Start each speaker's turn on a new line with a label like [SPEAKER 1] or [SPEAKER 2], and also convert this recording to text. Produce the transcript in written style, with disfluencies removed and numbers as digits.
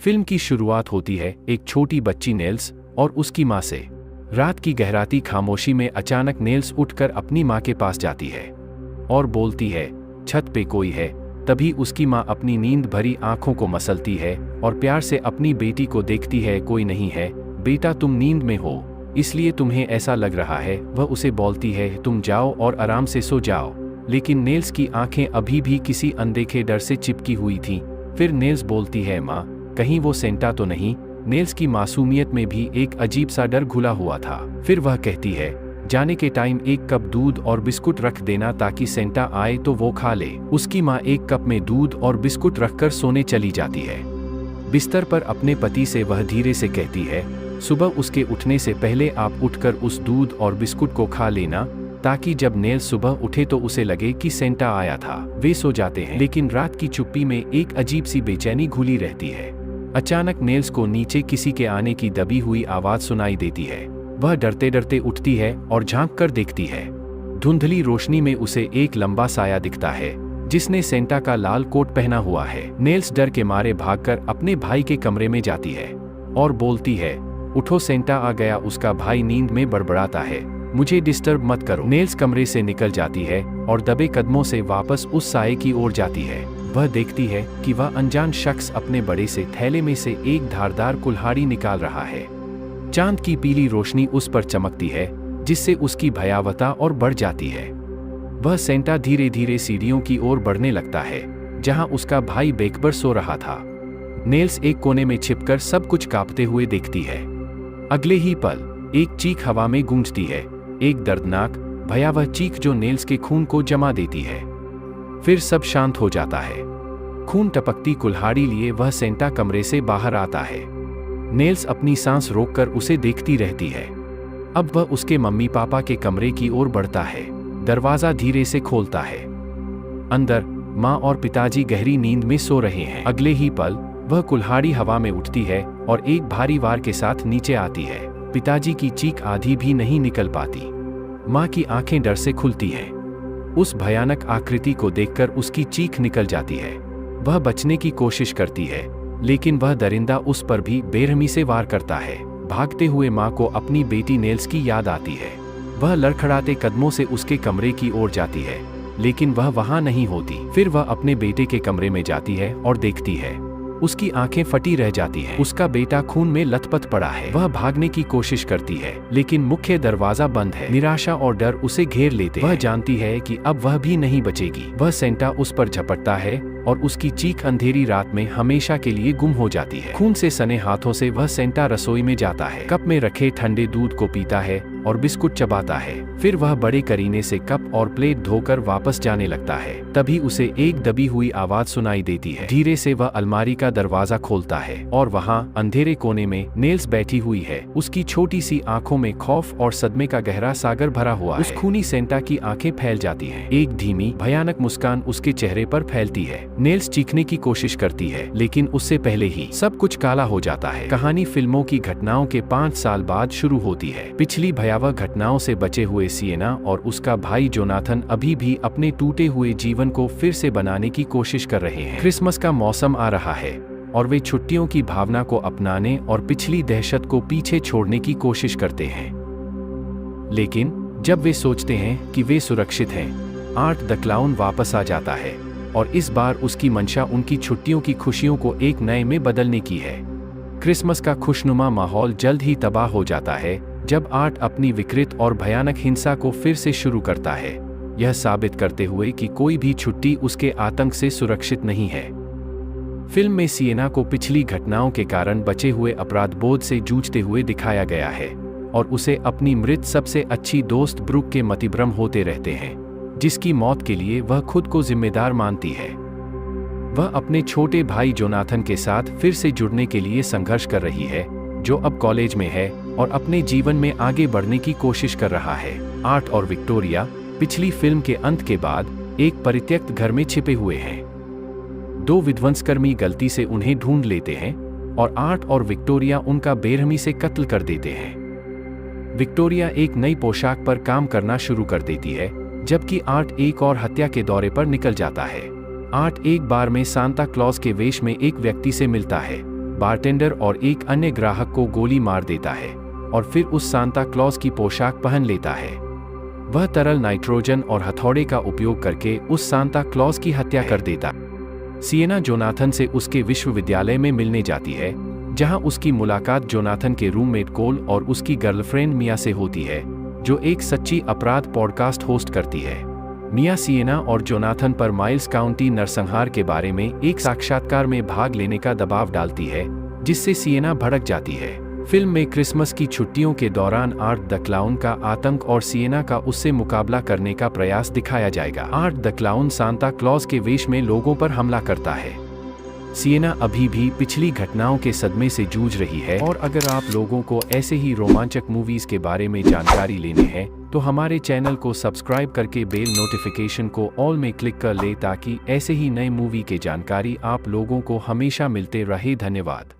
[SPEAKER 1] Film की शुरुआत होती है एक छोटी बच्ची नेल्स और उसकी माँ से। रात की गहराती खामोशी में अचानक नेल्स उठकर अपनी माँ के पास जाती है और बोलती है, छत पे कोई है। तभी उसकी माँ अपनी नींद भरी आंखों को मसलती है और प्यार से अपनी बेटी को देखती है। कोई नहीं है बेटा, तुम नींद में हो इसलिए तुम्हें ऐसा लग रहा है। वह उसे बोलती है, तुम जाओ और आराम से सो जाओ। लेकिन नेल्स की आंखें अभी भी किसी अनदेखे डर से चिपकी हुई थीं। फिर नेल्स बोलती है, माँ कहीं वो सेंटा तो नहीं। नेल्स की मासूमियत में भी एक अजीब सा डर घुला हुआ था। फिर वह कहती है, जाने के टाइम एक कप दूध और बिस्कुट रख देना ताकि सेंटा आए तो वो खा ले। उसकी माँ एक कप में दूध और बिस्कुट रखकर सोने चली जाती है। बिस्तर पर अपने पति से वह धीरे से कहती है, सुबह उसके उठने से पहले आप उठकर उस दूध और बिस्कुट को खा लेना ताकि जब नेल्स सुबह उठे तो उसे लगे कि सेंटा आया था। वे सो जाते हैं, लेकिन रात की चुप्पी में एक अजीब सी बेचैनी घुली रहती है। अचानक नेल्स को नीचे किसी के आने की दबी हुई आवाज सुनाई देती है। वह डरते डरते उठती है और झांक कर देखती है। धुंधली रोशनी में उसे एक लंबा साया दिखता है जिसने सेंटा का लाल कोट पहना हुआ है। नेल्स डर के मारे भागकर अपने भाई के कमरे में जाती है और बोलती है, उठो सेंटा आ गया। उसका भाई नींद में बड़बड़ाता है, मुझे डिस्टर्ब मत करो। नेल्स कमरे से निकल जाती है और दबे कदमों से वापस उस साये की ओर जाती है। वह देखती है कि वह अनजान शख्स अपने बड़े से थैले में से एक धारदार कुल्हाड़ी निकाल रहा है। चांद की पीली रोशनी उस पर चमकती है जिससे उसकी भयावहता और बढ़ जाती है। वह सेंटा धीरे धीरे सीढ़ियों की ओर बढ़ने लगता है जहां उसका भाई बेड पर सो रहा था। नेल्स एक कोने में छिपकर सब कुछ कांपते हुए देखती है। अगले ही पल एक चीख हवा में गूंजती है, एक दर्दनाक भयावह चीख जो नेल्स के खून को जमा देती है। फिर सब शांत हो जाता है। खून टपकती कुल्हाड़ी लिए वह सेंटा कमरे से बाहर आता है। नेल्स अपनी सांस रोककर उसे देखती रहती है। अब वह उसके मम्मी पापा के कमरे की ओर बढ़ता है। दरवाजा धीरे से खोलता है। अंदर माँ और पिताजी गहरी नींद में सो रहे हैं। अगले ही पल वह कुल्हाड़ी हवा में उठती है और एक भारी वार के साथ नीचे आती है। पिताजी की चीख आधी भी नहीं निकल पाती। माँ की आंखें डर से खुलती हैं। उस भयानक आकृति को देखकर उसकी चीख निकल जाती है। वह बचने की कोशिश करती है, लेकिन वह दरिंदा उस पर भी बेरहमी से वार करता है। भागते हुए माँ को अपनी बेटी नेल्स की याद आती है। वह लड़खड़ाते कदमों से उसके कमरे की ओर जाती है, लेकिन वह वहां नहीं होती। फिर वह अपने बेटे के कमरे में जाती है और देखती है। उसकी आंखें फटी रह जाती हैं। उसका बेटा खून में लथपथ पड़ा है। वह भागने की कोशिश करती है, लेकिन मुख्य दरवाजा बंद है। निराशा और डर उसे घेर लेते हैं। वह जानती है कि अब वह भी नहीं बचेगी। वह सेंटा उस पर झपटता है और उसकी चीख अंधेरी रात में हमेशा के लिए गुम हो जाती है। खून से सने हाथों से वह सेंटा रसोई में जाता है। कप में रखे ठंडे दूध को पीता है और बिस्कुट चबाता है। फिर वह बड़े करीने से कप और प्लेट धोकर वापस जाने लगता है। तभी उसे एक दबी हुई आवाज सुनाई देती है। धीरे से वह अलमारी का दरवाजा खोलता है और वहां अंधेरे कोने में नेल्स बैठी हुई है। उसकी छोटी सी आंखों में खौफ और सदमे का गहरा सागर भरा हुआ है। उस खूनी सेंटा की आंखें फैल जाती हैं। एक धीमी भयानक मुस्कान उसके चेहरे पर फैलती है। नेल्स चीखने की कोशिश करती है, लेकिन उससे पहले ही सब कुछ काला हो जाता है। कहानी फिल्मों की घटनाओं के 5 साल बाद शुरू होती है। पिछली भयावह घटनाओं से बचे हुए सिएना और उसका भाई जोनाथन अभी भी अपने टूटे हुए जीवन को फिर से बनाने की कोशिश कर रहे हैं। क्रिसमस का मौसम आ रहा है और वे छुट्टियों की भावना को अपनाने और पिछली दहशत को पीछे छोड़ने की कोशिश करते हैं। लेकिन जब वे सोचते हैं कि वे सुरक्षित हैं, आर्ट द क्लाउन वापस आ जाता है और इस बार उसकी मंशा उनकी छुट्टियों की खुशियों को एक नए में बदलने की है। क्रिसमस का खुशनुमा माहौल जल्द ही तबाह हो जाता है जब आर्ट अपनी विकृत और भयानक हिंसा को फिर से शुरू करता है, यह साबित करते हुए कि कोई भी छुट्टी उसके आतंक से सुरक्षित नहीं है। फिल्म में सिएना को पिछली घटनाओं के कारण बचे हुए अपराध बोध से जूझते हुए दिखाया गया है और उसे अपनी मृत सबसे अच्छी दोस्त ब्रूक के मतिभ्रम होते रहते हैं, जिसकी मौत के लिए वह खुद को जिम्मेदार मानती है। वह अपने छोटे भाई जोनाथन के साथ फिर से जुड़ने के लिए संघर्ष कर रही है, जो अब कॉलेज में है और अपने जीवन में आगे बढ़ने की कोशिश कर रहा है। आर्ट और विक्टोरिया पिछली फिल्म के अंत के बाद एक परित्यक्त घर में छिपे हुए हैं। 2 विध्वंसकर्मी गलती से उन्हें ढूंढ लेते हैं और आर्ट और विक्टोरिया उनका बेरहमी से कत्ल कर देते हैं। विक्टोरिया एक नई पोशाक पर काम करना शुरू कर देती है, जबकि आर्ट एक और हत्या के दौरे पर निकल जाता है। आर्ट एक बार में सांता क्लॉज के वेश में एक व्यक्ति से मिलता है बारटेंडर और एक अन्य ग्राहक को गोली मार देता है और फिर उस सांता क्लॉज की पोशाक पहन लेता है। वह तरल नाइट्रोजन और हथौड़े का उपयोग करके उस सांता क्लॉज की हत्या कर देता। सिएना जोनाथन से उसके विश्वविद्यालय में मिलने जाती है, जहां उसकी मुलाकात जोनाथन के रूममेट कोल और उसकी गर्लफ्रेंड मिया से होती है, जो एक सच्ची अपराध पॉडकास्ट होस्ट करती है। मिया सिएना और जोनाथन पर माइल्स काउंटी नरसंहार के बारे में एक साक्षात्कार में भाग लेने का दबाव डालती है, जिससे सिएना भड़क जाती है। फिल्म में क्रिसमस की छुट्टियों के दौरान आर्ट द क्लाउन का आतंक और सिएना का उससे मुकाबला करने का प्रयास दिखाया जाएगा। Art the clown Santa Claus के वेश में लोगों पर हमला करता है। सिएना अभी भी पिछली घटनाओं के सदमे से जूझ रही है, और अगर आप लोगों को ऐसे ही रोमांचक मूवीज के बारे में जानकारी लेने हैं तो हमारे चैनल को सब्सक्राइब करके बेल नोटिफिकेशन को ऑल में क्लिक कर ले, ताकि ऐसे ही नए मूवी के जानकारी आप लोगों को हमेशा मिलते रहे। धन्यवाद।